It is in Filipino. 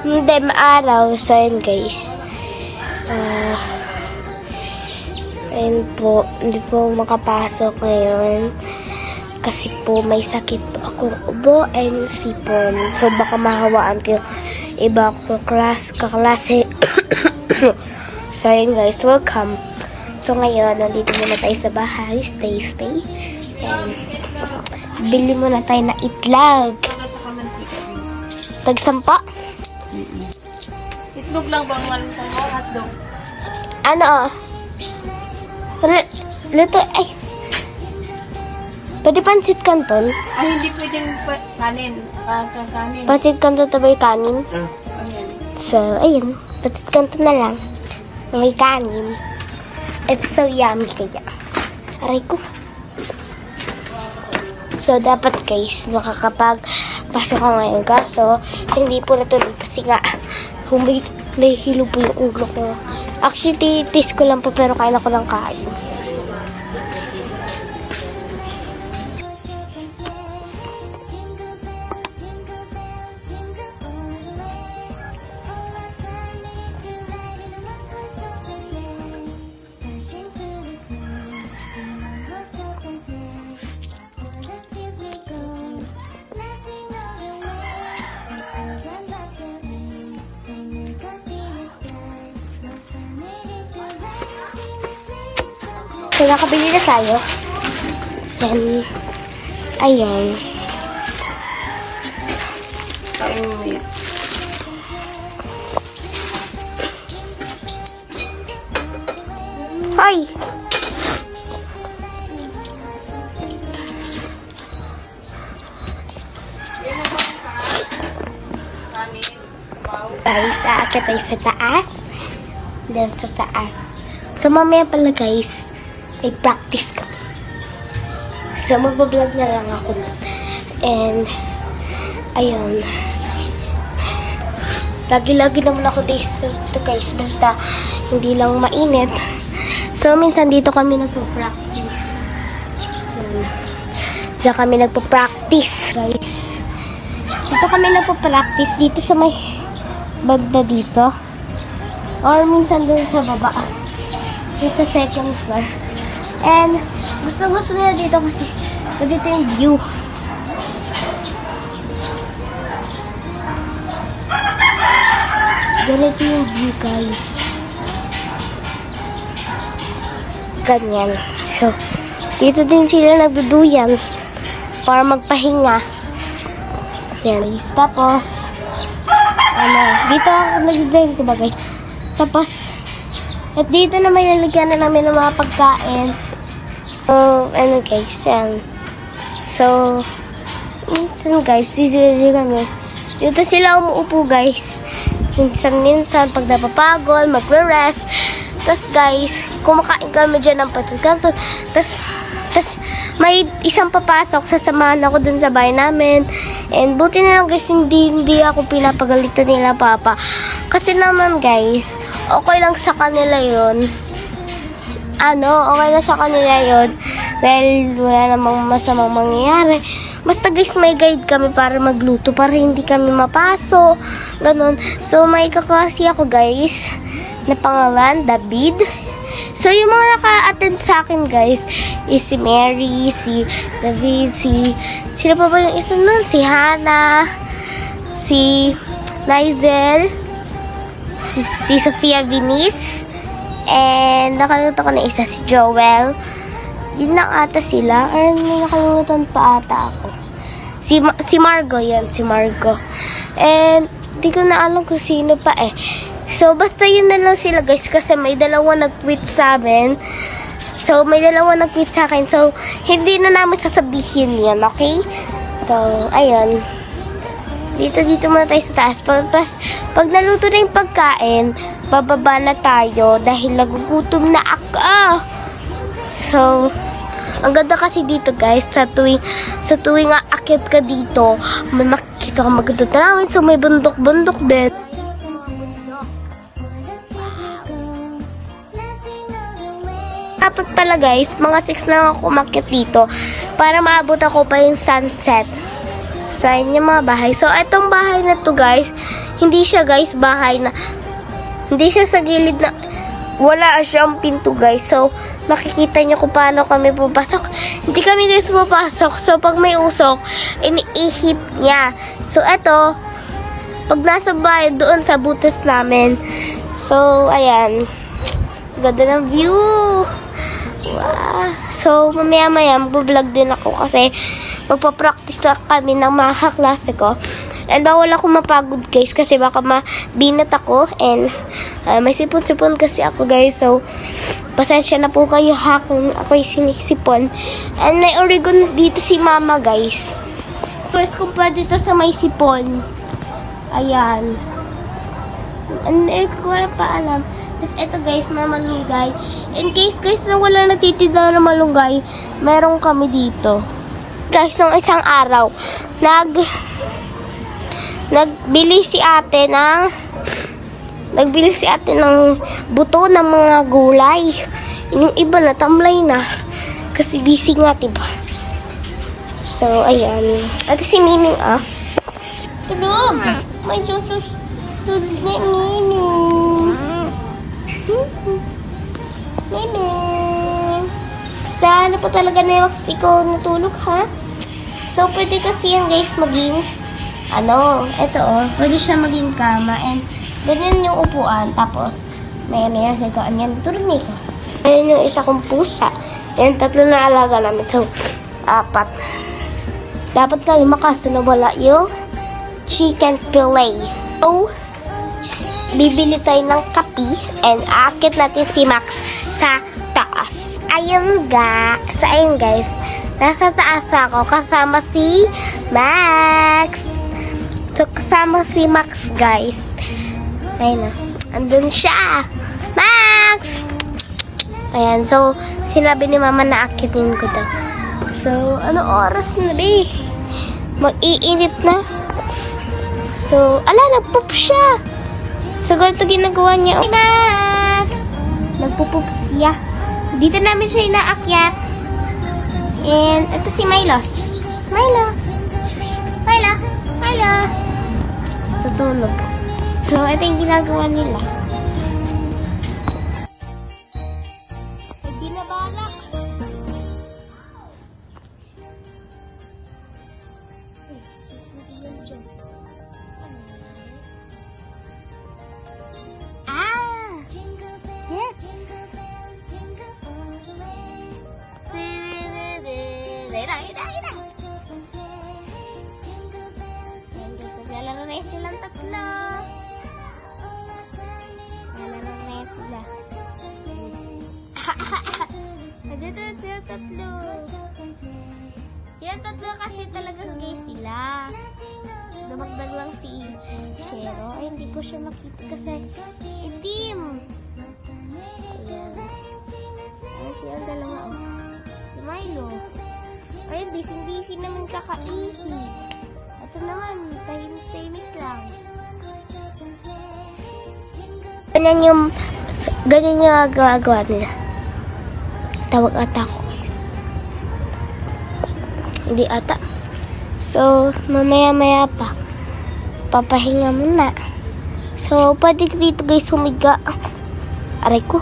Hindi, maaraw. So, yun guys. Ayun po, hindi po makapasok ngayon. Kasi po, may sakit po akong ubo and sipon. So, baka mahawaan ko yung iba akong kaklase. So, yun guys, welcome. So, ngayon, nandito muna tayo sa bahay. Stay. And, bili muna tayo na itlog. Tagsampa? Itlog lang bang malam sa'yo? Hotdog? Ano? Luto, ay. Pwede pansit canton? Ay, hindi pwedeng kanin. Kanin. Pansit canton to ba yung kanin? Ayan. So, ayun. Pansit canton na lang. May kanin. It's so yummy kaya. Aray ko. So, dapat guys, makakapag-pasok ko ngayon. Kaso, hindi po natuloy kasi nga, nahihilo po yung ulo ko. Actually, titis ko lang po pero kain ako ng kain. So, nakabili na tayo. Then, ayan. Ay! Guys, aakyat tayo sa taas. Then, sa taas. So, mamaya pala guys, ay practice ka. So, magbablog na lang ako. And, ayun. Lagi-lagi naman ako dito guys. Basta, hindi lang mainit. So, minsan dito kami nagpo-practice. Diyan kami nagpo-practice, guys. Dito kami nagpo-practice. Dito sa may bagda dito. Or minsan dun sa baba. Dito sa second floor. And, gusto nila dito kasi dito yung view. Ganito yung view, guys. Ganyan. So, dito din sila nagduduyan para magpahinga. Yan, guys. Tapos, dito ako nagduduyan, diba, guys? Tapos, at dito na may lalagyan na namin ng mga pagkain. Ano guys, yan. So, minsan guys, dito kami. Dito sila umuupo guys. Minsan, pag napapagod, magre-rest. Tapos guys, kumakain kami dyan ng pancit canton. Tapos, may isang papasok, sasamahan ako dun sa bahay namin. And buti na lang guys, hindi ako pinapagalitan nila papa. Kasi naman guys, okay lang sa kanila yun. Okay lang sa kanila yun. Dahil wala namang masamang mangyayari. Basta guys, may guide kami para magluto. Para hindi kami mapaso. Ganon. So, may kaklase ako guys. Na pangalan, David. So, yung mga naka-attend sa akin guys, is si Mary, si David, sino pa ba yung isa nun? Si Hannah, si Nizel, si Sofia Vinice, and nakalimutan ko na isa, si Joel. Yun lang ata sila. Or may nakalimutan pa ata ako. Si Margo, yan, si Margo. And, di ko na alam kung sino pa eh. So, basta yun na lang sila guys kasi may dalawa nag-tweet sa amin. So, may dalawa nag-tweet sa akin. So, hindi na namin sasabihin yan, okay? So, ayun. Dito muna tayo sa taas. Pag naluto na yung pagkain, bababa na tayo dahil nagugutom na ako. So, ang ganda kasi dito guys, sa tuwing aakyat ka dito, may makikita ka maganda tanawin. So, may bundok-bundok din. Dapat pala guys, mga 6 lang ako umakyat dito para maabot ako pa yung sunset. So, ayun yung mga bahay. So, etong bahay na to guys, hindi siya guys bahay na, hindi siya sa gilid na, wala siyang pinto guys. So, makikita niyo kung paano kami pupasok. Hindi kami guys pupasok. So, pag may usok, iniihip niya. So, eto, pag nasa bahay, doon sa butas namin. So, ayan. Ganda ng view. Wow. So, mamaya-maya, mag-vlog din ako kasi magpa-practice na kami ng mga kaklase ko. And bawal ako mapagod guys kasi baka mabinat ako. And may sipon-sipon kasi ako guys. So, pasensya na po kayo ha kung ako'y sinisipon. And may oregano dito si mama guys. Tapos kung pwede dito sa may sipon. Ayan. And ko wala pa alam. Tapos ito guys, may malunggay. In case guys na wala natitinda na malunggay, meron kami dito. Guys, nung isang araw, nagbili si ate ng buto ng mga gulay. Yung iba na tamlay na kasi busy nga, diba? So, ayan. Ito si Miming, ah. Tulog! May susus. Tulog ni Miming. Miming. Sana po talaga na Max ikaw natulog, ha? So, pwede kasi yan, guys, maging ito, pwede siya maging kama. And, ganyan yung upuan. Tapos, may ano yan, nagaan yan. Tulog nito. Ayan yung isa kong pusa. And, 3 na alaga namin. So, 4. Dapat na lumakas na wala yung chicken fillet. So, bibili tayo ng kape. And, aakit natin si Max sa taas. Ayun guys. Nasa taas ako kasama si Max. So, kasama si Max, guys. Ayun na. Andun siya. Max! Ayan. So, sinabi ni Mama na akitin ko daw. So, ano oras na, be? Mag-iinit na. So, nagpoop siya. So, ganito ginagawa niya. Hey, Max! Nagpo-poop siya. Dito namin siya inaakyat. And, ito si Milo. Milo. Tutulog. So, ito yung ginagawa nila. Hindi na balak. Yes. Naglalaro na silang tatlo. Naglalaro na yan sila. Nandito na silang tatlo. Silang tatlo kasi talagang gay sila. Dumagdag lang si Shero. Ay, hindi ko siya makita kasi itim. Ayan. Ayan silang dalawa. Oh. Si Milo. Ay, busy naman kakaihi. Ito naman, tahimik lang. Ganyan yung gagawa nila. Tawag ata ako, guys. Hindi ata. So, mamaya-maya pa. Papahinga muna. So, pwede dito guys humiga. Aray ko.